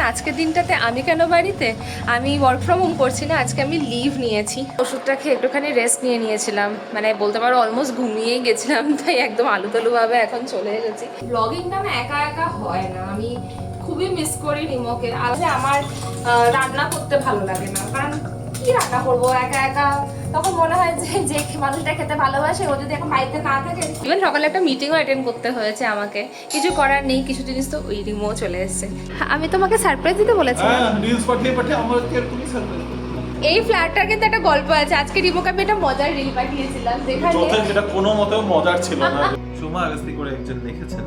আজকের দিনটাতে আমি কেন বাড়িতে, আমি ওয়ার্ক ফ্রম হোম করছি না, আজকে আমি লিভ নিয়েছি। ওষুধটা খেয়ে একটুখানি রেস্ট নিয়েছিলাম, মানে বলতে পারো অলমোস্ট ঘুমিয়েই গেছিলাম, তাই একদম আলুতলুভাবে এখন চলে এসেছি। ব্লগিংটা না একা একা হয় না, আমি খুবই মিস করি রিমোকে। আজ আমার রান্না করতে ভালো লাগে না, কারণ কি রান্না করবো একা একা। তখন মনে হয় যে মানুষটা খেতে ভালোবাসে ও যদি এখন বাড়িতে না থাকে। ইভেন সকালে একটা মিটিংও অ্যাটেন্ড করতে হয়েছে আমাকে, কিছু করার নেই, কিছু জিনিস তো ওই রিমো চলে এসেছে। আমি তোমাকে সারপ্রাইজ দিতে বলেছিলাম। এই ফ্ল্যাটটার কিন্তু একটা গল্প আছে। আজকে রিমোকে আমি একটা মজার রিল পাঠিয়েছিলাম, যেটা কোনো মতেও মজার ছিল না। সোমা আগাস্তি করে একজন লিখেছেন,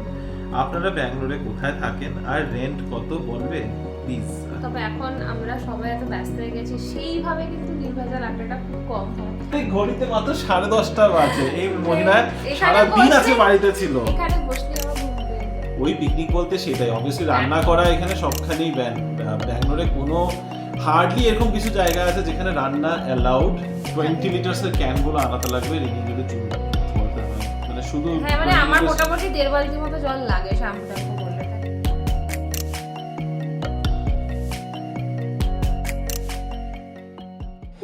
আপনারা ব্যাঙ্গালোরে কোথায় থাকেন আর রেন্ট কত বলবে প্লিজ। তবে এখন আমরা সবাই এত ব্যস্ত হয়ে গেছি, সেইভাবে কিন্তু নির্ভেজাল আড্ডাটা খুব কম হয়। এই ঘড়িতে মাত্র 10:30 বাজে, এই মহিলা সারা দিন আজকে বাড়িতে ছিল। এখানে বসতে আমার ঘুম পেয়ে যায়। ওই পিকনিক বলতে সেটাই, অবভিয়াসলি রান্না করা এখানে সবখানেই ব্যাঙ্গালোরে কোনো হার্ডলি এরকম কিছু জায়গা আছে যেখানে রান্না অ্যালাউড। 20 লিটার্সের ক্যানগুলো আনাতে লাগবে, রেখে গেলে চুল করতে হয়, মানে শুধু হ্যাঁ, মানে আমার মোটামুটি 1.5 বালতি মতো জল লাগে শ্যাম্পু করলে।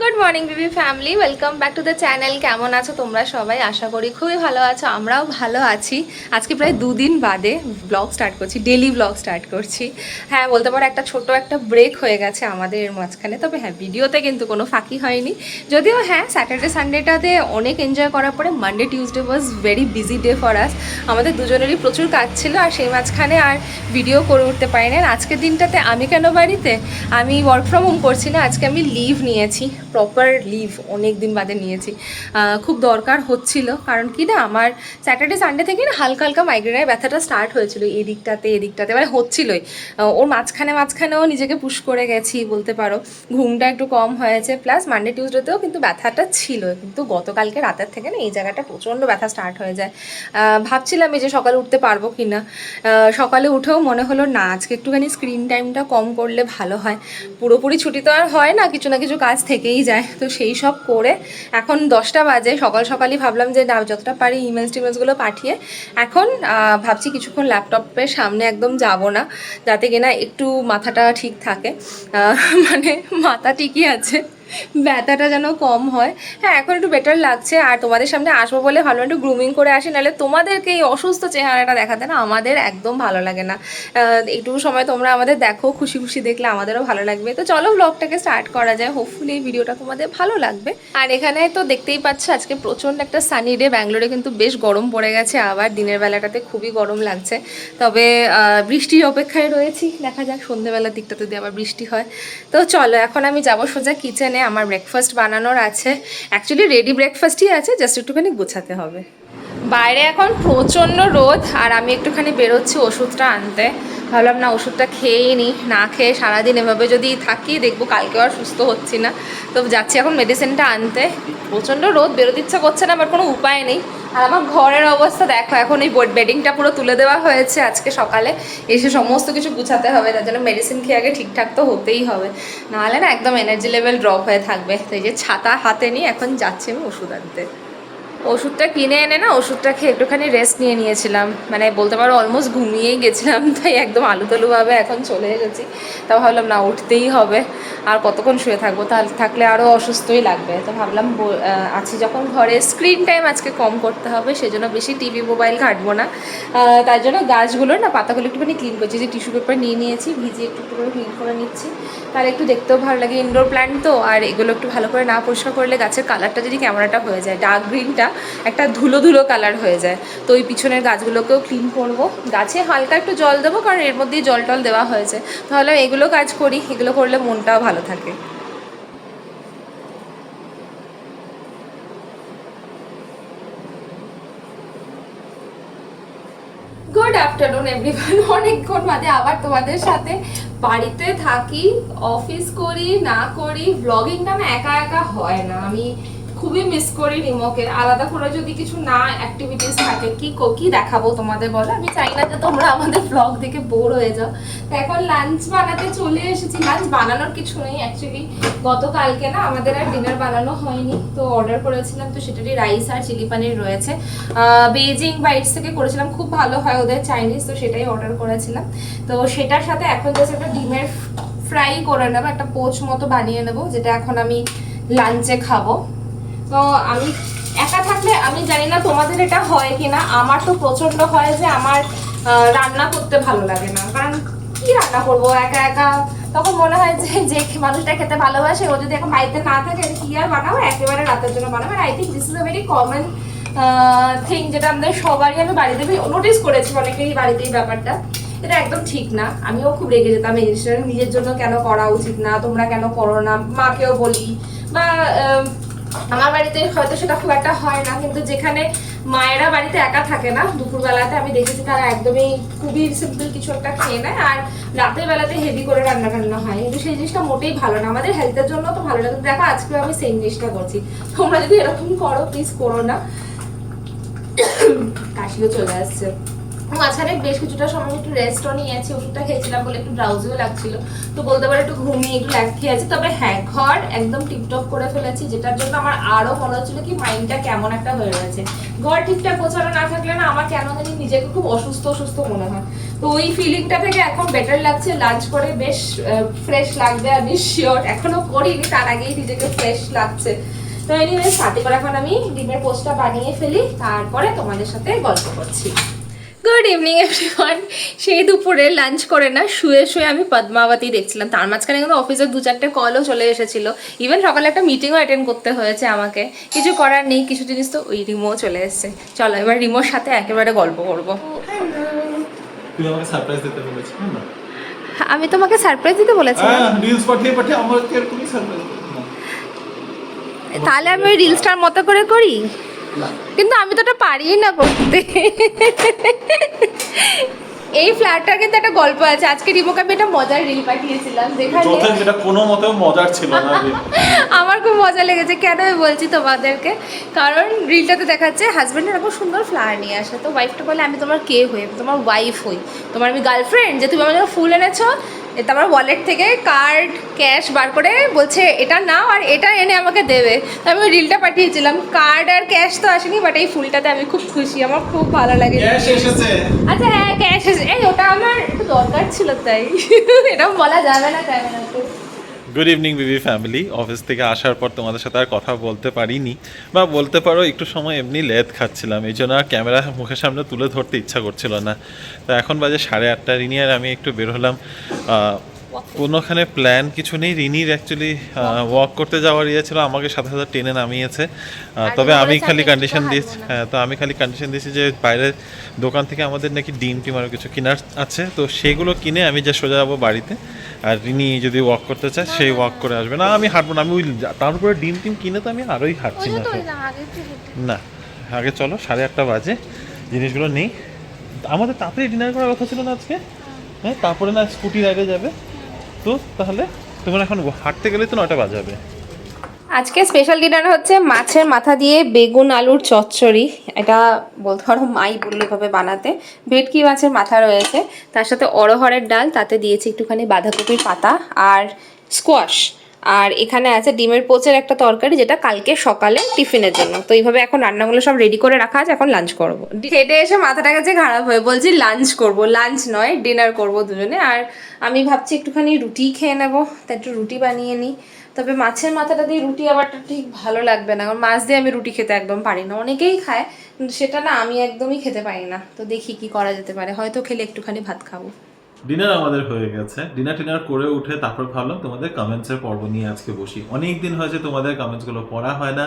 Good morning Bibi family, welcome back to the channel. কেমন আছো তোমরা সবাই? আশা করি খুবই ভালো আছো, আমরাও ভালো আছি। আজকে প্রায় 2 দিন বাদে ব্লগ স্টার্ট করছি, ডেলি ব্লগ স্টার্ট করছি। হ্যাঁ, বলতে পারো একটা ছোট একটা ব্রেক হয়ে গেছে আমাদের এর মাঝখানে। তবে হ্যাঁ, ভিডিওতে কিন্তু কোনো ফাঁকি হয়নি। যদিও হ্যাঁ, স্যাটারডে সানডেটাতে অনেক এনজয় করার পরে Monday Tuesday was very busy day for us. আমাদের দুজনেরই প্রচুর কাজ ছিল, আর সেই মাঝখানে আর ভিডিও করে উঠতে পারি না। আজকের দিনটাতে আমি কেন বাড়িতে, আমি ওয়ার্ক ফ্রম হোম করছি না, আজকে আমি লিভ নিয়েছি, প্রপার লিভ অনেক দিন বাদে নিয়েছি। খুব দরকার হচ্ছিল, কারণ কি না, আমার স্যাটারডে সানডে থেকে না হালকা হালকা মাইগ্রেনের ব্যথাটা স্টার্ট হয়েছিল, এদিকটাতে মানে হচ্ছিলোই। ওর মাঝখানেও নিজেকে পুশ করে গেছি বলতে পারো। ঘুমটা একটু কম হয়েছে, প্লাস মানডে টিউসডেতেও কিন্তু ব্যথাটা ছিল, কিন্তু গতকালকে রাতের থেকে না এই জায়গাটা প্রচণ্ড ব্যথা স্টার্ট হয়ে যায়। ভাবছিলাম এই যে সকালে উঠতে পারবো কি না। সকালে উঠেও মনে হলো না, আজকে একটুখানি স্ক্রিন টাইমটা কম করলে ভালো হয়। পুরোপুরি ছুটি তো আর হয় না, কিছু না কিছু কাজ থেকেই যায়। তো সেই সব করে এখন 10টা বাজে, সকালই ভাবলাম যে না, যতটা পারি টিমেলসগুলো পাঠিয়ে এখন ভাবছি কিছুক্ষণ ল্যাপটপের সামনে একদম যাব না, যাতে কিনা একটু মাথাটা ঠিক থাকে। মানে মাথা ঠিকই আছে, ব্যথাটা যেন কম হয়। হ্যাঁ, এখন একটু বেটার লাগছে। আর তোমাদের সামনে আসবো বলে ভালো একটু গ্রুমিং করে আসি, নাহলে তোমাদেরকে এই অসুস্থ চেহারাটা দেখাতে না আমাদের একদম ভালো লাগে না। এইটুকু সময় তোমরা আমাদের দেখো, খুশি খুশি দেখলে আমাদেরও ভালো লাগবে। তো চলো ব্লগটাকে স্টার্ট করা যায়, হোপফুলি এই ভিডিওটা তোমাদের ভালো লাগবে। আর এখানে তো দেখতেই পাচ্ছ আজকে প্রচণ্ড একটা সানি ডে। ব্যাঙ্গালোরে কিন্তু বেশ গরম পড়ে গেছে, আবার দিনের বেলাটাতে খুবই গরম লাগছে। তবে বৃষ্টির অপেক্ষায় রয়েছি, দেখা যাক সন্ধ্যেবেলার দিকটাতে যদি আবার বৃষ্টি হয়। তো চলো এখন আমি যাবো সোজা কিচেনে, আমার ব্রেকফাস্ট বানানোর আছে। অ্যাকচুয়ালি রেডি ব্রেকফাস্টই আছে, জাস্ট একটুখানি গোছাতে হবে। বাইরে এখন প্রচণ্ড রোদ, আর আমি একটুখানি বেরোচ্ছি ওষুধটা আনতে। ভাবলাম না, ওষুধটা খেয়েই নিই, না খেয়ে সারাদিন এভাবে যদি থাকি দেখবো কালকে আর সুস্থ হচ্ছি না। তো যাচ্ছি এখন মেডিসিনটা আনতে। প্রচণ্ড রোদ, বেরোতে ইচ্ছা করছে না, আমার কোনো উপায় নেই। আর আমার ঘরের অবস্থা দেখো, এখন এই বেডিংটা পুরো তুলে দেওয়া হয়েছে আজকে সকালে, এসে সমস্ত কিছু গুছাতে হবে। তার জন্য মেডিসিন খেয়ে আগে ঠিকঠাক তো হতেই হবে, নাহলে না একদম এনার্জি লেভেল ড্রপ হয়ে থাকবে। তো এই যে ছাতা হাতে নিয়ে এখন যাচ্ছি আমি ওষুধ আনতে। ওষুধটা কিনে এনে না ওষুধটা খেয়ে একটুখানি রেস্ট নিয়েছিলাম, মানে বলতে পারো অলমোস্ট ঘুমিয়েই গেছিলাম, তাই একদম আলুতলুভাবে এখন চলে এসেছি। তাও ভাবলাম না, উঠতেই হবে, আর কতক্ষণ শুয়ে থাকবো, তাহলে থাকলে আরও অসুস্থই লাগবে। তো ভাবলাম আছি যখন ঘরে, স্ক্রিন টাইম আজকে কম করতে হবে, সেজন্য বেশি টিভি মোবাইল ঘাঁটবো না। তার জন্য গাছগুলো না পাতাগুলো একটুখানি ক্লিন করছি, যে টিস্যু পেপার নিয়ে নিয়েছি, ভিজিয়ে একটু করে ক্লিন করে নিচ্ছি, তাহলে একটু দেখতেও ভালো লাগে। ইনডোর প্ল্যান্ট তো, আর এগুলো একটু ভালো করে না পরিষ্কার করলে গাছের কালারটা যদি কেমন একটা হয়ে যায়, ডার্ক গ্রিনটা একটা ধুলো ধুলো কালার হয়ে যায়। তো ওই পিছনের গাছগুলোকেও ক্লিন করব, গাছে হালকা একটু জল দেবো, কারণ এর মধ্যেই জল টল দেওয়া হয়েছে। তাহলে এগুলো কাজ করি, এগুলো করলে মনটাও ভালো থাকে। গুড আফটারনুন এভরিওয়ান, অনেকক্ষণ বাদে আবার তোমাদের সাথে। বাড়িতে থাকি, অফিস করি না করি, ব্লগিংটা না একা একা হয় না, আমি খুবই মিস করি রিমোকে। আলাদা করে যদি কিছু না অ্যাক্টিভিটিস থাকে, কি দেখাবো তোমাদের বলো? আমি চাই না যে তোমরা আমাদের ব্লগ দেখে বোর হয়ে যাও। তো এখন লাঞ্চ বানাতে চলে এসেছি। লাঞ্চ বানানোর কিছু নেই অ্যাকচুয়ালি, গতকালকে না আমাদের আর ডিনার বানানো হয়নি, তো অর্ডার করেছিলাম, তো সেটারই রাইস আর চিলি পানির রয়েছে। বেজিং বাইটস থেকে করেছিলাম, খুব ভালো হয় ওদের চাইনিজ, তো সেটাই অর্ডার করেছিলাম। তো সেটার সাথে এখন জাস্ট একটা ডিমের ফ্রাই করে নেবো, একটা পোচ মতো বানিয়ে নেবো, যেটা এখন আমি লাঞ্চে খাবো। তো আমি একা থাকলে, আমি জানি না তোমাদের এটা হয় কিনা, আমার তো প্রচন্ড হয় যে আমার রান্না করতে ভালো লাগে না। কারণ কি রান্না করবো একা একা, তখন মনে হয় যে যে মানুষটা খেতে ভালোবাসে ও যদি এখন বাড়িতে না থাকে কি আর বানাবো, একেবারে রাতের জন্য বানাবো। I think this is a very common thing, যেটা আমাদের সবারই, আমি বাড়িতে নোটিস করেছি অনেকেরই বাড়িতেই ব্যাপারটা। এটা একদম ঠিক না। আমিও খুব রেগে যেতাম এই জিনিসটা, নিজের জন্য কেন করা উচিত না, তোমরা কেন করো না, মাকেও বলি। বা আমার বাড়িতে হয়তো সেটা খুব একটা হয় না, কিন্তু যেখানে মায়েরা বাড়িতে একা থাকে না, দুপুরবেলাতে আমি দেখেছি তারা একদমই খুবই সিম্পল কিছু একটা খেয়ে নেয়, আর রাতের বেলাতে হেভি করে রান্না টান্না হয়, কিন্তু সেই জিনিসটা মোটেই ভালো না, আমাদের হেলথের জন্য তো ভালো না। কিন্তু দেখো আজকেও আমি সেম জিনিসটা করছি, তোমরা যদি এরকম করো প্লিজ করো না। কাশিও চলে আসছে। মাঝখানে বেশ কিছুটা সময় একটু রেস্টও নিয়েছি, ওষুধটা খেয়েছিলাম বলে একটু ড্রাউজিও লাগছিল, তো বলতে পারো একটু ঘুমিয়ে একটু ল্যাগ খেয়েছি। তবে হ্যাঁ, ঘর একদম টিপটপ করে ফেলেছি, যেটার জন্য আমার আরো মনে হচ্ছিল কি মাইন্ডটা কেমন একটা হয়ে রয়েছে। ঘর ঠিকঠাক গোছানো না থাকলে না আমার কেন জানি নিজেকে খুব অসুস্থ অসুস্থ মনে হয়। তো ওই ফিলিংটা থেকে এখন বেটার লাগছে, লাঞ্চ করে বেশ ফ্রেশ লাগবে, আমি শিওর। এখনো করিনি, তার আগেই নিজেকে ফ্রেশ লাগছে। তো এনিওয়েজ, সাথে করে এখন আমি ডিমের পোস্টটা বানিয়ে ফেলি, তারপরে তোমাদের সাথে গল্প করছি। Good evening everyone. সেই দুপুরে লাঞ্চ করে না শুয়ে শুয়ে আমি পদ্মাবতী দেখছিলাম, তার মাঝখানে কিন্তু অফিসের 2-4টে কলও চলে এসেছিলো, ইভেন সকালে একটা মিটিংও অ্যাটেন্ড করতে হয়েছে আমাকে। কিছু করার নেই, কিছু জিনিস তো ওই রিমো চলে এসেছে। চলো এবার রিমোর সাথে একেবারে গল্প করবো। তুমি আমাকে সারপ্রাইজ দিতে বলেছো না? আমি তোমাকে সারপ্রাইজ দিতে বলেছিলাম। রিলস পাঠিয়ে পাঠিয়ে আমাকে এরকমই সারপ্রাইজ দিতে। তাহলে আমি ওই রিলসটার মতো করে করি, কিন্তু আমি তো ওটা পারি না করতে। এই ফ্ল্যাটটার কিন্তু একটা গল্প আছে। আজকে রিমোকে আমি একটা মজার রিল পাঠিয়েছিলাম, যেখানে যেটা কোনো মতেও মজার ছিল না। আমার খুব মজা লেগেছে। কেন আমি বলছি তোমাদেরকে, কারণ রিলটাতে দেখাচ্ছে হাজব্যান্ড এরকম সুন্দর ফ্লাওয়ার নিয়ে আসে, তো ওয়াইফটা বলে আমি তোমার কে হই, তোমার ওয়াইফ হই, তোমার আমি গার্লফ্রেন্ড, যে তুমি আমার জন্য ফুল এনেছো। তারপর ওয়ালেট থেকে কার্ড ক্যাশ বার করে বলছে এটা নাও আর এটা এনে আমাকে দেবে। তো আমি ওই রিলটা পাঠিয়েছিলাম, কার্ড আর ক্যাশ তো আসেনি, বাট এই ফুলটাতে আমি খুব খুশি, আমার খুব ভালো লাগে। আচ্ছা হ্যাঁ, ক্যাশ এসেছে। এই ওটা আমার একটু দরকার ছিল, তাই এরকম বলা যাবে না তো। গুড ইভিনিং বিবি ফ্যামিলি। অফিস থেকে আসার পর তোমাদের সাথে আর কথা বলতে পারিনি, বা বলতে পারো একটু সময় এমনি লেদ খাচ্ছিলাম, এই জন্য আর ক্যামেরা মুখের সামনে তুলে ধরতে ইচ্ছা করছিল না। তো এখন বাজে 8:30, রিনি আর আমি একটু বের হলাম। কোনোখানে প্ল্যান কিছু নেই, রিনির অ্যাকচুয়ালি ওয়াক করতে যাওয়ার ইয়ে ছিল, আমাকে সাথে সাথে টেনে নামিয়েছে। তবে আমি খালি কন্ডিশন দিয়েছি, হ্যাঁ, তো আমি খালি কন্ডিশন দিয়েছি যে বাইরের দোকান থেকে আমাদের নাকি ডিম টিম আরও কিছু কেনার আছে, তো সেগুলো কিনে আমি যা সোজা যাবো বাড়িতে। আর রিনি যদি ওয়াক করতে চায় সেই ওয়াক করে আসবে। না আমি হাঁটবো না, আমি ওই তার উপরে ডিম টিম কিনে তো আমি আরোই হাঁটছি না। না আগে চলো, 8:30 বাজে, জিনিসগুলো নেই। আমাদের তাড়াতাড়ি ডিনার করার কথা ছিল না আজকে, হ্যাঁ, তারপরে না স্কুটি রাইডে যাবে। তো তাহলে তখন এখন হাঁটতে গেলে তো 9টা বাজাবে। আজকে স্পেশাল ডিনার হচ্ছে মাছের মাথা দিয়ে বেগুন আলুর চচ্চড়ি। এটা বলতে পারো মাই বললো এভাবে বানাতে। ভেটকি মাছের মাথা রয়েছে, তার সাথে অড়হরের ডাল, তাতে দিয়েছি একটুখানি বাঁধাকপির পাতা আর স্কোয়াশ, আর এখানে আছে ডিমের পোচের একটা তরকারি, যেটা কালকে সকালে টিফিনের জন্য। তো এইভাবে এখন রান্নাগুলো সব রেডি করে রাখা আছে, এখন লাঞ্চ করবো। খেটে এসে মাথাটা কাছে খারাপ হয়ে বলছি লাঞ্চ করব, লাঞ্চ নয় ডিনার করব দুজনে। আর আমি ভাবছি একটুখানি রুটি খেয়ে নেবো, তাই একটু রুটি বানিয়ে নিই। তবে মাছের মাথাটা দিয়ে রুটি আবারটা ঠিক ভালো লাগবে না, কারণ মাছ দিয়ে আমি রুটি খেতে একদম পারি না। অনেকেই খায়, কিন্তু সেটা না আমি একদমই খেতে পারি না। তো দেখি কি করা যেতে পারে, হয়তো খেলে একটুখানি ভাত খাবো। ডিনার আমাদের হয়ে গেছে, ডিনার করে উঠে তারপর ভাবলাম তোমাদের কমেন্টসের পর্ব নিয়ে আজকে বসি। অনেক দিন হয়েছে তোমাদের কমেন্টসগুলো পড়া হয় না,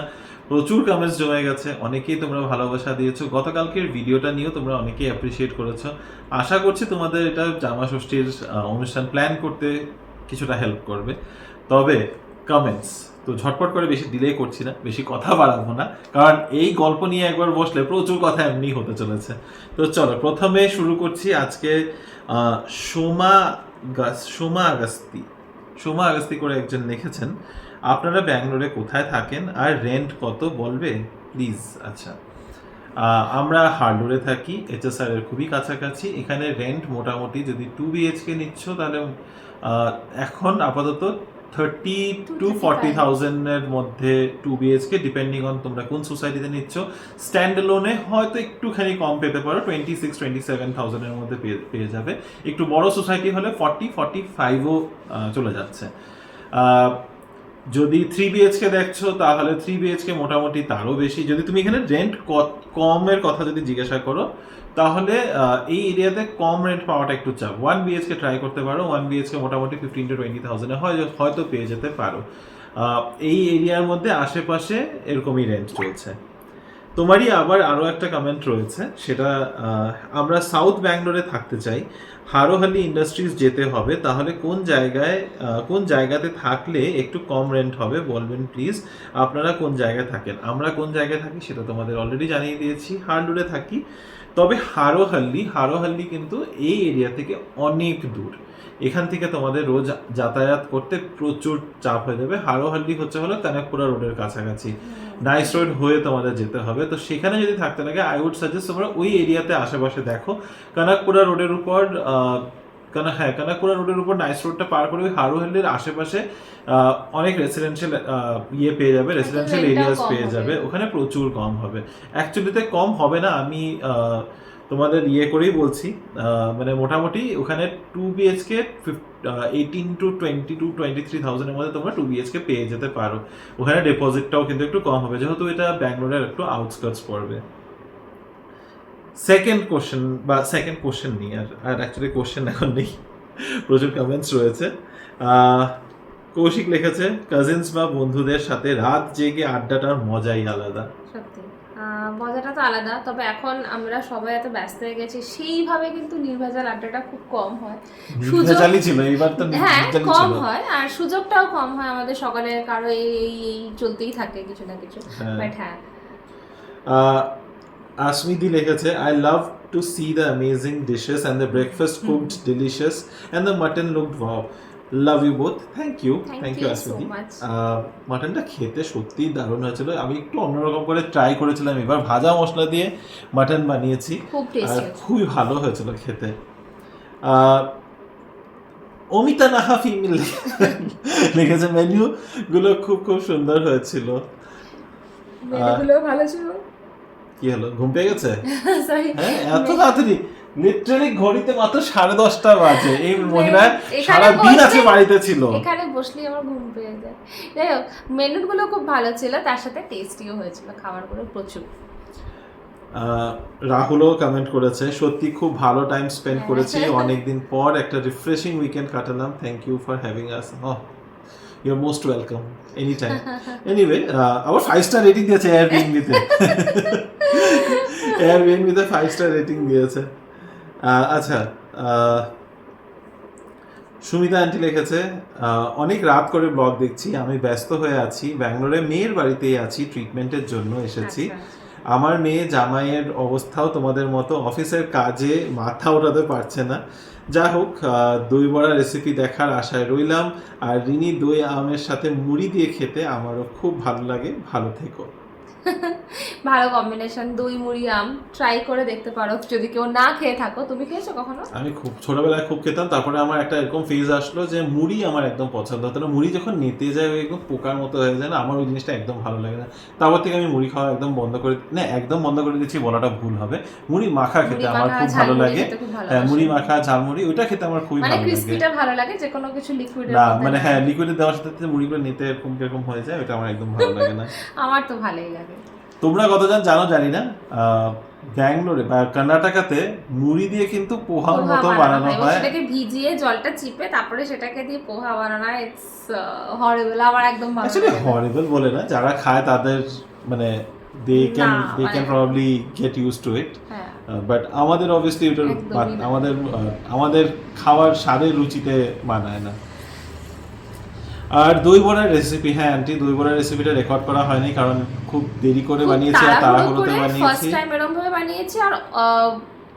প্রচুর কমেন্টস জমে গেছে, অনেকেই তোমরা ভালোবাসা দিয়েছো। গতকালকের ভিডিওটা নিয়েও তোমরা অনেকেই অ্যাপ্রিসিয়েট করেছো। আশা করছি তোমাদের এটা জামা ষষ্ঠীর অনুষ্ঠান প্ল্যান করতে কিছুটা হেল্প করবে। তবে কমেন্টস তো ঝটপট করে বেশি ডিলে করছি না, বেশি কথা বাড়াবো না, কারণ এই গল্প নিয়ে একবার বসলে প্রচুর কথা এমনি হতে চলেছে। তো চলো প্রথমে শুরু করছি। আজকে সোমা আগাস্তি করে একজন লিখেছেন, আপনারা ব্যাঙ্গালোরে কোথায় থাকেন আর রেন্ট কত বলবে প্লিজ। আচ্ছা, আমরা হার্ডোরে থাকি, HSR এর খুবই কাছাকাছি। এখানে রেন্ট মোটামুটি যদি 2 BHK নিচ্ছ তাহলে এখন আপাতত 30 to 40,000 এর মধ্যে 2 BHK ডিপেন্ডিং অন তোমরা কোন সোসাইটিতে নিচ্ছ। স্ট্যান্ড অ্যালোনে হয়তো একটুখানি কম পেতে পারো, 26-27,000 এর মধ্যে পেয়ে যাবে। একটু বড় সোসাইটি হলে 40-45ও চলে যাচ্ছে। যদি 3 BHK দেখছো তাহলে 3 BHK মোটামুটি তারও বেশি। যদি তুমি এখানে রেন্ট কমের কথা যদি জিজ্ঞাসা করো তাহলে এই এরিয়াতে কম রেন্ট পাওয়াটা একটু চাপ। 1 BHK ট্রাই করতে পারো, 1 BHK মোটামুটি 15-20,000 হয়তো পেয়ে যেতে পারো। এই এরিয়ার মধ্যে আশেপাশে এরকমই রেন্ট চলছে। তোমারই আবার আরও একটা কমেন্ট রয়েছে, সেটা আমরা সাউথ ব্যাঙ্গালোরে থাকতে চাই, হারোহালি ইন্ডাস্ট্রিজ যেতে হবে, তাহলে কোন জায়গাতে থাকলে একটু কম রেন্ট হবে বলবেন প্লিজ। আপনারা কোন জায়গায় থাকেন? আমরা কোন জায়গায় থাকি সেটা তোমাদের অলরেডি জানিয়ে দিয়েছি, হারডুরে থাকি। তবে হারোহাল্লি কিন্তু এই এরিয়া থেকে অনেক দূর। এখান থেকে তোমাদের রোজ যাতায়াত করতে প্রচুর চাপ হয়ে যাবে। হারোহাল্লি হলো কানাকপুরা রোডের কাছাকাছি, নাইস রোড হয়ে তোমাদের যেতে হবে। তো সেখানে যদি থাকতে লাগে আই উড সাজেস্ট তোমরা ওই এরিয়াতে আশেপাশে দেখো। কানাকপুরা রোডের উপর কানাকপুরা রোডের উপর নাইস রোডটা পার করে ওই হারোহাল্লির আশেপাশে অনেক রেসিডেন্সিয়াল পেয়ে যাবে, রেসিডেন্সিয়াল এরিয়াস পেয়ে যাবে। ওখানে প্রচুর কম হবে। অ্যাকচুয়ালিতে কম হবে না, আমি তোমাদের করেই বলছি, মানে মোটামুটি ওখানে 2 BHK 18-23,000 এর মধ্যে তোমরা 2 BHK পেয়ে যেতে পারো। ওখানে ডিপোজিটটাও কিন্তু একটু কম হবে, যেহেতু এটা ব্যাঙ্গালোরের একটু আউটস্কার্টস পড়বে। সেকেন্ড কোশ্চেন নিয়ে আর অ্যাকচুয়ালি কোশ্চেন এখন নেই, প্রচুর কমেন্টস রয়েছে। কৌশিক লিখেছে, কাজিনস বা বন্ধুদের সাথে রাত জেগে আড্ডাটার মজাই আলাদা। সত্যি মজাটা তো আলাদা, তবে এখন আমরা সবাই এত ব্যস্ত হয়ে গেছি, সেইভাবে কিন্তু নির্ভেজাল আড্ডাটা খুব কম হয়। নির্ভেজালই ছিল, এবার তো হ্যাঁ কম হয়, আর সুযোগটাও কম হয় আমাদের সকালে, কারো এই চলতেই থাকে কিছু না কিছু। বাট হ্যাঁ, আসমিদি লিখেছে, I love to see the amazing dishes and the breakfast cooked delicious and the mutton looked wow. Love you both. Thank you আসমিদি। মাটনটা খেতে সত্যি দারুণ হয়েছিল। আমি একটু অন্যরকম করে ট্রাই করেছিলাম, এবার ভাজা মশলা দিয়ে মাটন বানিয়েছি, আর খুবই ভালো হয়েছিল খেতে। অমিতা নাহা ফিমেল লিখেছে, মেনু গুলো খুব সুন্দর হয়েছিল। মেনুগুলো ভালো ছিল। কি হলো, ঘুম পেয়ে গেছে? হ্যাঁ, এত তাড়াতাড়ি? লিটারালি ঘড়িতে মাত্র 10:30 বাজে। এই মহিলা সারা দিন আছে বাড়িতে ছিল। এখানে বসলেই আমার ঘুম পেয়ে যায়। যাই হোক, মেনুগুলো খুব ভালো ছিল, তার সাথে টেস্টিও হয়েছিল খাবারগুলো প্রচুর। রাহুলও কমেন্ট করেছে, সত্যি খুব ভালো টাইম স্পেন্ড করেছি, অনেকদিন পর একটা রিফ্রেশিং উইকেন্ড কাটালাম। Thank you for having us. You are most welcome any time. Anyway, আবার 5 স্টার রেটিং দিয়েছে এয়ারবিএনবিতে। এয়ারবিএনবিতে 5 স্টার রেটিং দিয়েছে। আচ্ছা, সুমিতা আন্টি লিখেছে, অনেক রাত করে ব্লগ দেখছি, আমি ব্যস্ত হয়ে আছি, ব্যাঙ্গালোরে মেয়ের বাড়িতেই আছি, ট্রিটমেন্টের জন্য এসেছি। আমার মেয়ে জামাইয়ের অবস্থাও তোমাদের মতো, অফিসের কাজে মাথা ওঠাতে পারছে না। যা হোক, দই বড়া রেসিপি দেখার আশায় রইলাম, আর রিনি দই আমের সাথে মুড়ি দিয়ে খেতে আমারও খুব ভালো লাগে। ভালো থেকো। ভালো কম্বিনেশন, দই মুড়ি আম, ট্রাই করে দেখতে পারো যদি কেউ না খেয়ে থাকো। তুমি খেয়েছো কখনো? আমি খুব ছোটবেলায় খুব খেতাম, তারপরে আমার একটা এরকম ফেজ আসলো যে মুড়ি আমার একদম পছন্দ হতো না। মুড়ি যখন নেতে যায় ওই একদম পোকার মতো হয়ে যায় না, আমার ওই জিনিসটা একদম ভালো লাগে না। তারপর থেকে আমি মুড়ি খাওয়া একদম বন্ধ করে দিচ্ছি বলাটা ভুল হবে। মুড়ি মাখা খেতে আমার খুব ভালো লাগে। হ্যাঁ, মুড়ি মাখা ঝালমুড়ি ওইটা খেতে আমার খুবই ভালো লাগে। ক্রিসপিটা ভালো লাগে, যে কোনো কিছু লিকুইডের না, মানে হ্যাঁ, লিকুইডে দেওয়ার সাথে মুড়িগুলো নিতে এরকম হয়ে যায়, ওটা আমার একদম ভালো লাগে না। আমার তো ভালোই লাগে। তোমরা কতজন জানো জানি না, ব্যাঙ্গালোরে বা কর্ণাটকাতে মুড়ি দিয়ে কিন্তু পোহার মতো বানানো হয়। সেটাকে ভিজিয়ে জলটা চিপে তারপরে সেটাকে দিয়ে পোহা বানানো হয়। ইটস হরিবল, আমার একদম ভালো লাগে না। হরিবল বলে না, যারা খায় তাদের মানে they can probably get used to it, but আমাদের obviously এটা আমাদের খাওয়ার স্বাদের রুচিতে মানায় না। আর দই বড়ার রেসিপি, হ্যাঁ আন্টি, দই বড়ার রেসিপিটা রেকর্ড করা হয়নি কারণ খুব দেরি করে বানিয়েছি আর তাড়াহুড়োতে বানিয়েছি। ফার্স্ট টাইম এরকম ভাবে বানিয়েছি, আর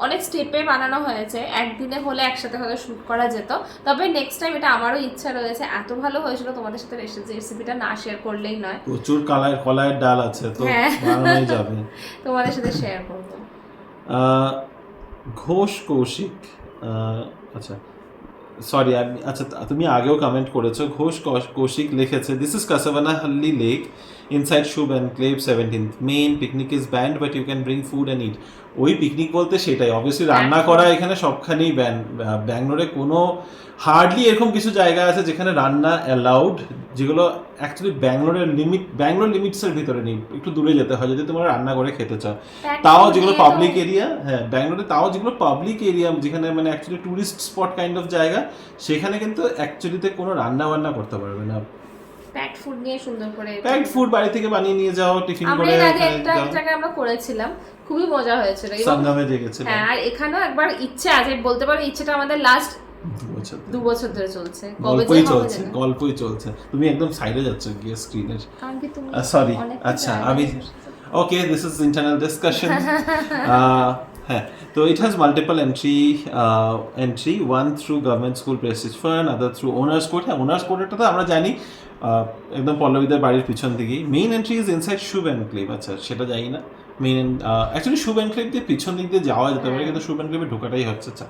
অনেক স্টেপে বানানো হয়েছে। একদিনে হলে একসাথে হয়তো শুট করা যেত, তবে নেক্সট টাইম এটা আমারও ইচ্ছা রয়েছে। এত ভালো হয়েছিল, তোমাদের সাথে রেসিপিটা না শেয়ার করলেই নয়। প্রচুর কলাইয়ের ডাল আছে, তো বানানোই যাবে। তোমাদের সাথে শেয়ার করব। ঘোষ কৌশিক, আচ্ছা, সরি আচ্ছা তুমি আগেও কমেন্ট করেছো ঘোষ কৌশিক লিখেছে this is Kasavanahalli lake inside Shubh enclave 17th main picnic is banned but you can bring food and eat. ওই পিকনিক বলতে সেটাই অবভিয়াসলি রান্না করা এখানে সবখানেই ব্যান। ব্যাঙ্গালোরে কোনো হার্ডলি এরকম কিছু জায়গা আছে যেখানে রান্না অ্যালাউড, যেগুলো অ্যাকচুয়ালি ব্যাঙ্গালোর লিমিটসের ভিতরে নেই, একটু দূরে যেতে হয় যদি তোমরা রান্না করে খেতে চাও। তাও যেগুলো পাবলিক এরিয়া, হ্যাঁ ব্যাঙ্গালোরে তাও যেগুলো পাবলিক এরিয়া যেখানে মানে actually tourist spot kind of জায়গা, সেখানে কিন্তু অ্যাকচুয়ালিতে কোনো রান্না বান্না করতে পারবে না। প্যাকড ফুড নিয়ে সুন্দর করে প্যাকড ফুড বাড়ি থেকে বানিয়ে নিয়ে যাও, টিফিন করে। আমরা আগে একটা জায়গায় আমরা করেছিলাম, খুবই মজা হয়েছিল। সঙ্গমে গেছিলাম। হ্যাঁ, আর এখানেও একবার ইচ্ছে আছে, বলতে পারো ইচ্ছেটা আমাদের লাস্ট 2 বছর ধরে চলছে। গল্পই চলছে। তুমি একদম সাইডে যাচ্ছ গিয়ে স্ক্রিনের। কারণ কি তুমি সরি আচ্ছা আমি okay this is internal discussion. হ্যাঁ, তো it has multiple entry, one through government school prestige fund, other through owners court. হ্যাঁ, ওনার্স কোর্টটা তো আমরা জানি একদম পল্লবীদের বাড়ির পিছন দিকেই। Main entry is inside Shubh Enclave. আচ্ছা সেটা জানি না। মেইন অ্যাকচুয়ালি শুভ এনক্লেভ দিয়ে পিছন দিক দিয়ে যাওয়া যেতে পারে, কিন্তু শুভ এনক্লেভে ঢোকাটাই হচ্ছে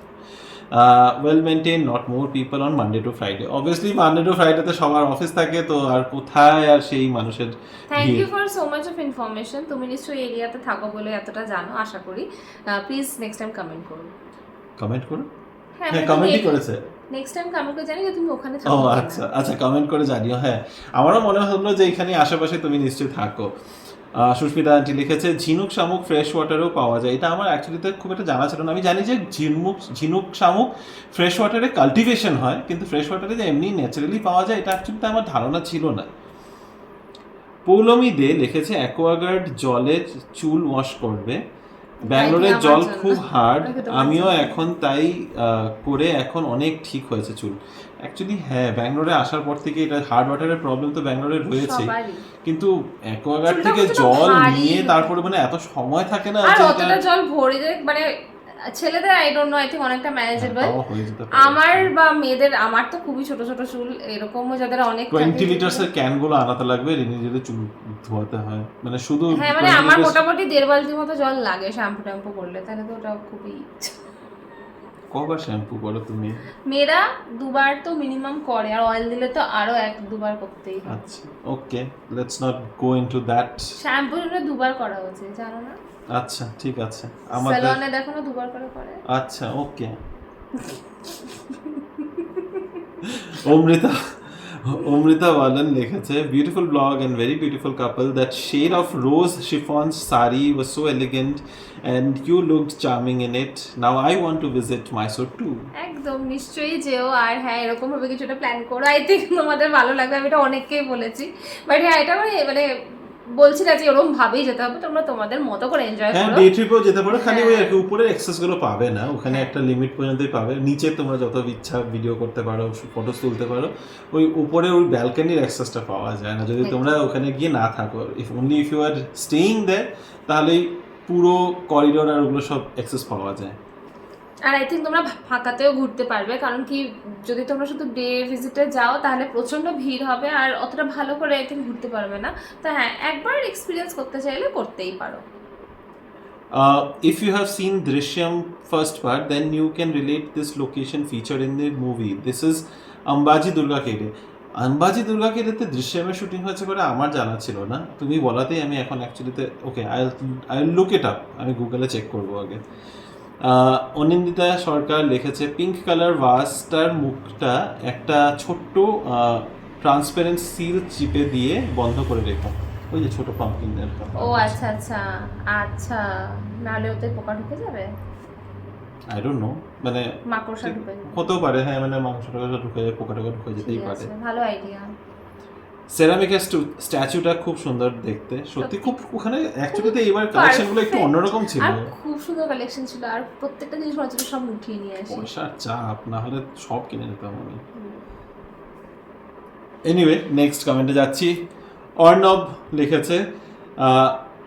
well maintain, not more people on Monday to Friday. Obviously Monday to ফ্রাইডেতে সবার অফিস থাকে, তো আর কোথায় আর সেই মানুষের। Thank you for so much of information. তুমি নিশ্চয়ই এরিয়াতে থাকো বলে এতটা জানো, আশা করি। প্লিজ নেক্সট টাইম কমেন্ট করো। হ্যাঁ, কমেন্টই করেছে। নেক্সট টাইম কমেন্ট করে জানিও তুমি ওখানে ও থাকো। আচ্ছা কমেন্ট করে জানিও। হ্যাঁ, আমারও মনে হলো যে এখানে আশেপাশে তুমি নিশ্চয়ই থাকো। সুস্মিতা আন্টি লিখেছে ঝিনুক শামুক ফ্রেশ ওয়াটারেও পাওয়া যায়। এটা আমার অ্যাকচুয়ালিতে খুব একটা জানা ছিল না। আমি জানি যে ঝিনুক শামুক ফ্রেশ ওয়াটারে কাল্টিভেশন হয়, কিন্তু ফ্রেশ ওয়াটারে যে এমনি ন্যাচারালি পাওয়া যায় এটা অ্যাকচুয়ালিতে আমার ধারণা ছিল না। পৌলমী দে লিখেছে অ্যাকোয়াগার্ড জলের চুল ওয়াশ করবে, ব্যাঙ্গালোরের জল খুব হার্ড, আমিও এখন তাই করে এখন অনেক ঠিক হয়েছে চুল। অ্যাকচুয়ালি হ্যাঁ, ব্যাঙ্গালোরে আসার পর থেকে এটা হার্ড ওয়াটারের প্রবলেম তো ব্যাঙ্গালোরে রয়েছে, কিন্তু অ্যাকোয়াগার্ড থেকে জল নিয়ে তারপরে মানে এত সময় থাকে না আর অতটা জল ভরে দেয়, মানে ছেলেদের I don't know, I think অনেকটা ম্যানেজেবল। আমার বা মেয়েদের, আমার তো খুবই ছোট ছোট চুল, এরকমও যাদের অনেক 20 লিটারসের ক্যানগুলো আনাতে লাগবে, নিজে চুল ধোয়াতে হয়, মানে শুধু। হ্যাঁ, মানে আমার মোটামুটি 1.5 বালতির মতো জল লাগে শ্যাম্পু ট্যাম্পু করলে, তাহলে তো ওটা খুবই। কবার শ্যাম্পু করো তুমি? মেয়েরা 2 বার তো মিনিমাম করে, আর অয়েল দিলে তো আরো 1-2 বার করতেই হয়। আচ্ছা okay, let's not go into that. Shampoo জন্য 2 বার করা উচিত, জানো না? আচ্ছা ঠিক আছে, আমাদের সেলনে দেখো না 2 বার করে। আচ্ছা ওকে। অমৃতা বালন লিখেছে beautiful blog and very beautiful couple, that shade of rose chiffon sari was so elegant and you looked charming in it, now I want to visit Mysore too. একদম নিশ্চয়ই যেও, আর হ্যাঁ এরকম ভাবে কিছুটা প্ল্যান করো, আই থিঙ্ক তোমাদের ভালো লাগবে। আমি এটা অনেককেই বলেছি, বাট হ্যাঁ এটা মানে বলছি না যে ওরকম ভাবেই যেতে হবে, তোমরা তোমাদের মতো করে এনজয় করো। হ্যাঁ, ডে ট্রিপেও যেতে পারো, খালি ওই আর কি উপরের এক্সেস গুলো পাবে না, ওখানে একটা লিমিট পর্যন্তই পাবে। নিচে তোমরা যত ইচ্ছা ভিডিও করতে পারো, ফটোস তুলতে পারো, ওই উপরে ওই ব্যালকনির অ্যাক্সেসটা পাওয়া যায় না যদি তোমরা ওখানে গিয়ে না থাকো। ইফ ইউ আর স্টেইং দেয়ার, তাহলেই পুরো করিডোর আর ওগুলো সব অ্যাক্সেস পাওয়া যায়। আর আই থিঙ্ক তোমরা ফাঁকাতেও ঘুরতে পারবে, কারণ কি যদি তোমরা শুধু ডে ভিজিটে যাও তাহলে প্রচণ্ড ভিড় হবে, আর অতটা ভালো করে আই থিঙ্ক ঘুরতে পারবে না। তো হ্যাঁ, একবার এক্সপিরিয়েন্স করতে চাইলে করতেই পারো। If you have seen Drishyam first part, then you can relate this location featured in the movie. This is Ambaji Durga Kere. Ambaji Durga কেরেতে দৃশ্যমের শুটিং হয়েছে বলে আমার জানা ছিল না, তুমি বলাতেই আমি এখন অ্যাকচুয়ালিতে okay I look it up, আমি গুগলে চেক করবো আগে। অনিন্দিতা সরকার লিখেছে পিঙ্ক কালার ভাসটার মুখটা একটা ছোট্ট ট্রান্সপারেন্ট সিল চিপে দিয়ে বন্ধ করে রেখো, ওই যে ছোট পাম্পকিনের। ও আচ্ছা আচ্ছা আচ্ছা, নাহলে ওতে পোকা ঢুকে যাবে। আই ডোন্ট নো, মানে মাকড়সা ঢুকে হতেও পারে। হ্যাঁ, মানে মাংসটা ঢুকে যায়, পোকা ঢুকে যেতেই পারে। ভালো আইডিয়া। সেরামিকের স্ট্যাচুটা খুব সুন্দর দেখতে, সত্যি খুব। ওখানে অ্যাকচুয়ালি এবার কালেকশনগুলো একটু অন্যরকম ছিল, আর খুব সুন্দর কালেকশন ছিল, আর প্রত্যেকটা জিনিস মনে হচ্ছে সব উঠিয়ে নিয়ে আসি। পয়সার চাপ না হলে সব কিনে নিতাম আমি। এনিওয়ে, নেক্সট কমেন্টে যাচ্ছি। অর্ণব লিখেছে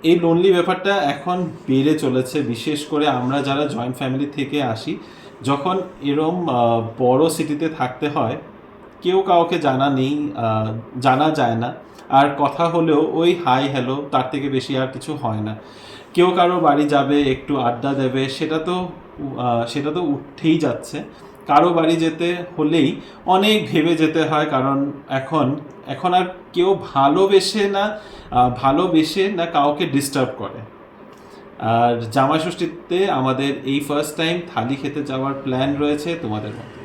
এই লোনলি ব্যাপারটা এখন বেড়ে চলেছে, বিশেষ করে আমরা যারা জয়েন্ট ফ্যামিলি থেকে আসি, যখন এরম বড় সিটিতে থাকতে হয়, কেউ কাউকে জানা যায় না, আর কথা হলেও ওই হাই হ্যালো, তার থেকে বেশি আর কিছু হয় না। কেউ কারো বাড়ি যাবে, একটু আড্ডা দেবে, সেটা তো উঠেই যাচ্ছে, কারো বাড়ি যেতে হলেই অনেক ভেবে যেতে হয়, কারণ এখন আর কেউ ভালোবেসে না কাউকে ডিস্টার্ব করে। আর জামাই ষষ্ঠীতে আমাদের এই ফার্স্ট টাইম থালি খেতে যাওয়ার প্ল্যান রয়েছে তোমাদের মতো।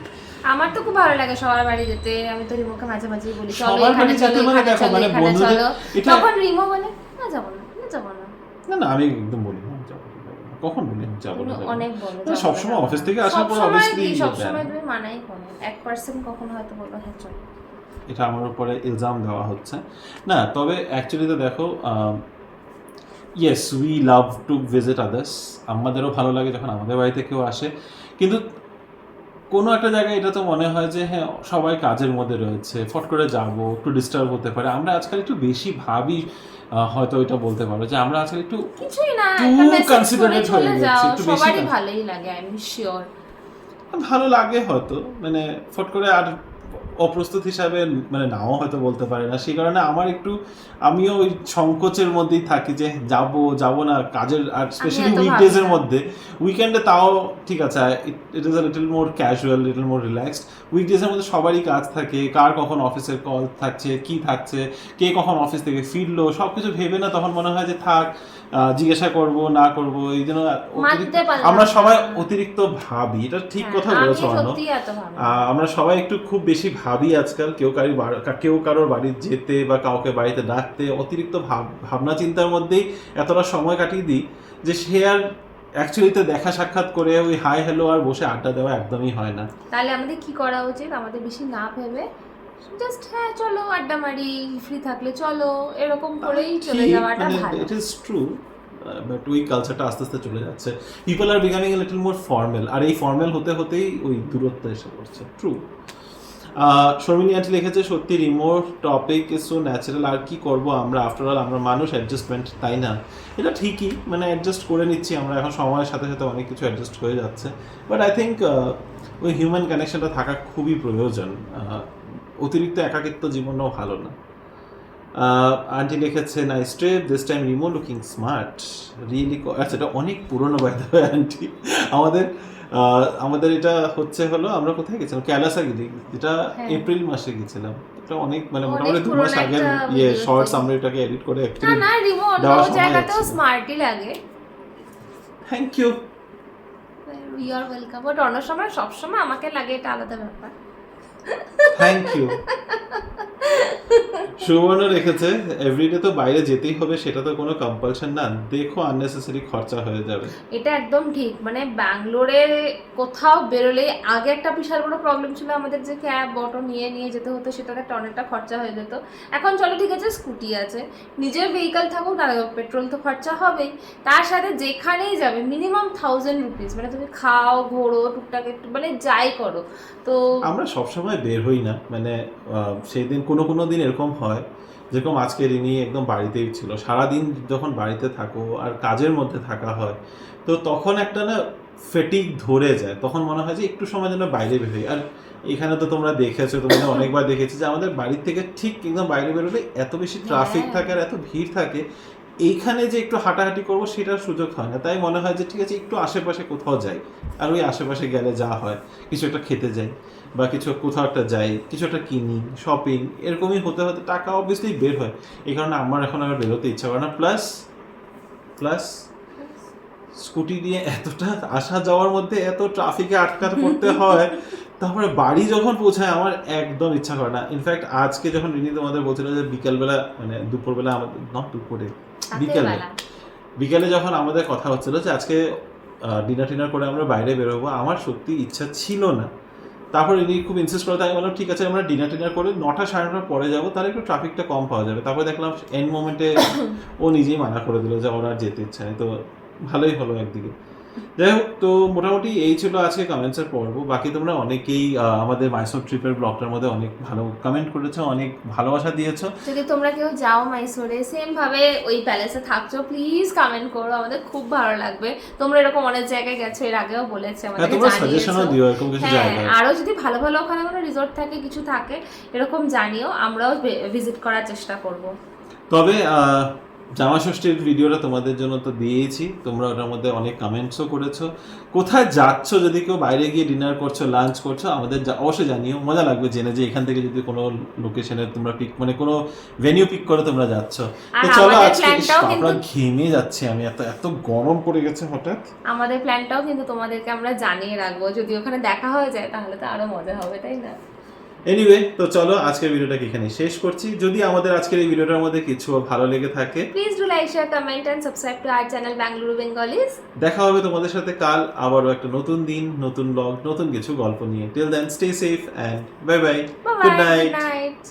আমার তো খুব ভালো লাগে সবার বাড়ি যেতে। আমি তো রিমোকে মাঝে মাঝে বলি চলো সবার এখানে বাড়ি চলো যেতে মানে এখানে দেখো, চলো মানে এখানে বন্ধুদের চলো, এটা- তখন রিমো বলে না যাবো না না যাবো না। না আমি একদম বলি না যাবো না, কখন বলি আমি যাবো না, যাবো না। অনেক বলো না, সবসময় অফিস থেকে আসার পর সবসময় অবভিয়াসলি কি সবসময় তুমি মানাই করো, 1% কখনো হয়তো বলবো হ্যাঁ চলো। এটা আমার উপরে ইলজাম দেওয়া হচ্ছে না, তবে অ্যাকচুয়ালি তো দেখো, yes we love to visit others, আমাদেরও ভালো লাগে যখন আমাদের বাড়িতে কেউ আসে, কিন্তু কোনো একটা জায়গায় এটা তো মনে হয় যে হ্যাঁ সবাই কাজের মধ্যে রয়েছে, ফট করে যাবো, একটু ডিস্টার্ব হতে পারে। আমরা আজকাল একটু বেশি ভাবি, হয়তো এটা বলতে পারো যে আমরা আজকাল একটু কিছুই না, too একটা মেসেজ করে considerate হয়ে চলে গেছি, যাও, একটু বেশি সবারই ভালোই লাগে আই এম শিওর। ভালো লাগে হয়তো, মানে ফট করে আর অপ্রস্তুত হিসাবে মানে নাও হয়তো বলতে পারে না, সেই কারণে আমিও ওই সংকোচের মধ্যেই থাকি যে যাব না কাজের, আর স্পেশালি এত উইকডেজ এর ভাবি না। মধ্যে। উইকেন্ডে তাও ঠিক আছে, it is a little more casual, little more relaxed. Weekdays এর মধ্যে সবারই কাজ থাকে, কার কখন অফিসের কল থাকছে, কি থাকছে, কে কখন অফিস থেকে ফিরলো, সবকিছু ভেবে না তখন মনে হয় যে থাক, জিজ্ঞাসা করব না করব, এই জন্য আমরা সবাই অতিরিক্ত ভাবি। এটা ঠিক কথা বলেছো অন্য, আমরা সবাই একটু খুব বেশি ভাবি আজকাল, কেউ কারোর বাড়ি যেতে বা কাউকে বাড়িতে ডাকতে অতিরিক্ত ভাবনা চিন্তার মধ্যেই এতটা সময় কাটিয়ে দিই যে সে আর অ্যাকচুয়ালিতে দেখা সাক্ষাৎ করে ওই হাই হ্যালো আর বসে আড্ডা দেওয়া একদমই হয় না। তাহলে আমাদের কি করা উচিত? আমাদের বেশি না ভেবে জাস্ট হ্যাঁ চলো আড্ডা মারি, ফ্রি থাকলে চলো, এরকম করেই চলে যাওয়াটা ভালো। ইট ইজ ট্রু, বাট ওই কালচারটা আস্তে আস্তে চলে যাচ্ছে। People are becoming a little more formal, আর এই ফর্মাল হতে হতেই ওই দূরত্ব এসে পড়ছে। ট্রু। শর্মিনী আন্টি লিখেছে সত্যি remote topic is so natural, আর কি করব আমরা, আফটার অল আমরা মানুষ, অ্যাডজাস্টমেন্ট, তাই না? এটা ঠিকই, মানে অ্যাডজাস্ট করে নিচ্ছি আমরা এখন, সময়ের সাথে সাথে অনেক কিছু অ্যাডজাস্ট হয়ে যাচ্ছে। বাট আই থিঙ্ক ওই হিউম্যান কানেকশনটা থাকা খুবই প্রয়োজন। অতিরিক্ত একাকিত্ব জীবনও ভালো না। আন্টি লিখেছে nice trip, this time Rimo looking smart really. আচ্ছা এটা অনেক পুরনো বাই দ্য ওয়ে আন্টি, আমাদের এটা হলো আমরা কোথায় গেছিলাম, ক্যালাসাগিরি, যেটা এপ্রিল মাসে গেছিলাম। এটা অনেক মানে মোটামুটি 2 মাস আগের শর্টস, আমরা এটাকে এডিট করে না না রিমো অন্য জায়গাতেও স্মার্টই লাগে। Thank you, you are welcome. But অন্য সময় সবসময় আমাকে লাগে, এটা আলাদা ব্যাপার। Thank you. সুবর্ণ রেখেছে এভরিডে তো বাইরে যেতেই হবে, সেটা তো কোনো কম্পালশন না, দেখো আননেসেসারি খরচা হয়ে যাবে। এটা একদম ঠিক, মানে ব্যাঙ্গালোরে কোথাও বেরোলে আগে একটা বিশাল বড় প্রবলেম ছিল আমাদের, যে ক্যাব অটো নিয়ে যেতে হতো, সেটাতে একটা অনেকটা খরচা হয়ে যেত। এখন চলো ঠিক আছে স্কুটি আছে, নিজের ভেহিকল থাকুক না, পেট্রোল তো খরচা হবেই, তার সাথে যেখানেই যাবে মিনিমাম 1000 রুপিস, মানে তুমি খাও ঘোরো টুকটাক একটু মানে যাই করো। তো আমরা সবসময় বের হই না, মানে সেই দিন কোনো দিন এরকম হয়, যেরকম আজকে রিনি একদম বাড়িতেই ছিল, সারাদিন যখন বাড়িতে থাকো আর কাজের মধ্যে থাকা হয়, তো তখন একটা না ফেটিক ধরে যায়, তখন মনে হয় যে একটু সময় যেন বাইরে বের হই। আর এখানে তো তোমরা দেখেছো, তোমাদের অনেকবার দেখেছি যে আমাদের বাড়ির থেকে ঠিক একদম বাইরে বেরোলে এত বেশি ট্রাফিক থাকে আর এত ভিড় থাকে, এইখানে যে একটু হাঁটাহাঁটি করবো সেটার সুযোগ হয় না। তাই মনে হয় যে ঠিক আছে একটু আশেপাশে কোথাও যাই, আর ওই আশেপাশে গেলে যা হয় কিছু একটা খেতে যাই বা কোথাও একটা যাই, কিছু একটা কিনি, শপিং, এরকমই হতে হতে টাকা অবভিয়াসলি বের হয়। এই কারণে আমার এখন আর বেরোতে ইচ্ছা করে না। প্লাস স্কুটি দিয়ে এতটা আসা যাওয়ার মধ্যে এত ট্রাফিকে আটকাতে পড়তে হয়, তারপরে বাড়ি যখন পৌঁছায় আমার একদম ইচ্ছা করে না। ইনফ্যাক্ট আজকে যখন রিনি তোমাদের বলছিল যে বিকেলবেলা, মানে দুপুরবেলা, আমাদের নট দুপুরে, বিকেলে যখন আমাদের কথা হচ্ছিল যে আজকে ডিনার করে আমরা বাইরে বেরোবো, আমার সত্যি ইচ্ছা ছিল না। তারপর রিনি খুব ইনসিস্ট করে, তাই বললাম ঠিক আছে আমরা ডিনার করে 9টা সাড়ে 9টার পরে যাবো, তাহলে একটু ট্রাফিকটা কম পাওয়া যাবে। তারপরে দেখলাম এন্ড মোমেন্টে ও নিজেই মানা করে দিল যে ওর আর যেতে ইচ্ছা নেই। তো ভালোই হলো একদিকে। যাই হোক, তো মোটামুটি এই ছিল আজকে কমেন্টসের পর্ব। বাকি তোমরা অনেকেই আমাদের মাইসোর ট্রিপের ব্লগটার মধ্যে অনেক ভালো কমেন্ট করেছো, অনেক ভালোবাসা দিয়েছো। যদি তোমরা কেউ যাও মাইসোরে, সেম ভাবে ওই প্যালেসে থাকছো, প্লিজ কমেন্ট করো, আমাদের খুব ভালো লাগবে। তোমরা এরকম অনেক জায়গায় গেছো, এর আগেও বলেছে, আমাদেরকে জানিয়েছো। আরো যদি ভালো ভালো ওখানে কোনো রিসোর্ট থাকে, কিছু থাকে, এরকম জানিও, আমরাও ভিজিট করার চেষ্টা করব। তবে জামা ষষ্ঠীর ভিডিওটা তোমাদের জন্য তো দিয়েইছি, তোমরা ওটার মধ্যে অনেক কমেন্টসও করেছো। কোথায় যাচ্ছ, যদি কেউ বাইরে গিয়ে ডিনার করছো, লাঞ্চ করছো, আমাদের অবশ্যই জানিও, মজা লাগবে জেনে যে এখান থেকে যদি কোনো লোকেশনে তোমরা পিক মানে কোনো ভেনিউ পিক করে তোমরা যাচ্ছ। আর তো চলো আমাদের আজকে প্ল্যানটাও আমরা কিন্তু ঘেমে যাচ্ছি, আমি এত এত গরম পড়ে গেছে হঠাৎ। আমাদের প্ল্যানটাও কিন্তু তোমাদেরকে আমরা জানিয়ে রাখবো, যদি ওখানে দেখা হয়ে যায় তাহলে তো আরো মজা হবে, তাই না? এনিওয়ে, তো চলো আজকের ভিডিওটাকে এখানে শেষ করছি। যদি আমাদের আজকের এই ভিডিওটার মধ্যে কিছু ভালো লেগে থাকে, please do like, share, comment and subscribe to our channel Bengaluru Bengalis. দেখা হবে তোমাদের সাথে কাল আবারও একটা নতুন দিন, নতুন ব্লগ, নতুন কিছু গল্প নিয়ে। Till then stay safe and bye bye, bye good bye, night. Good night.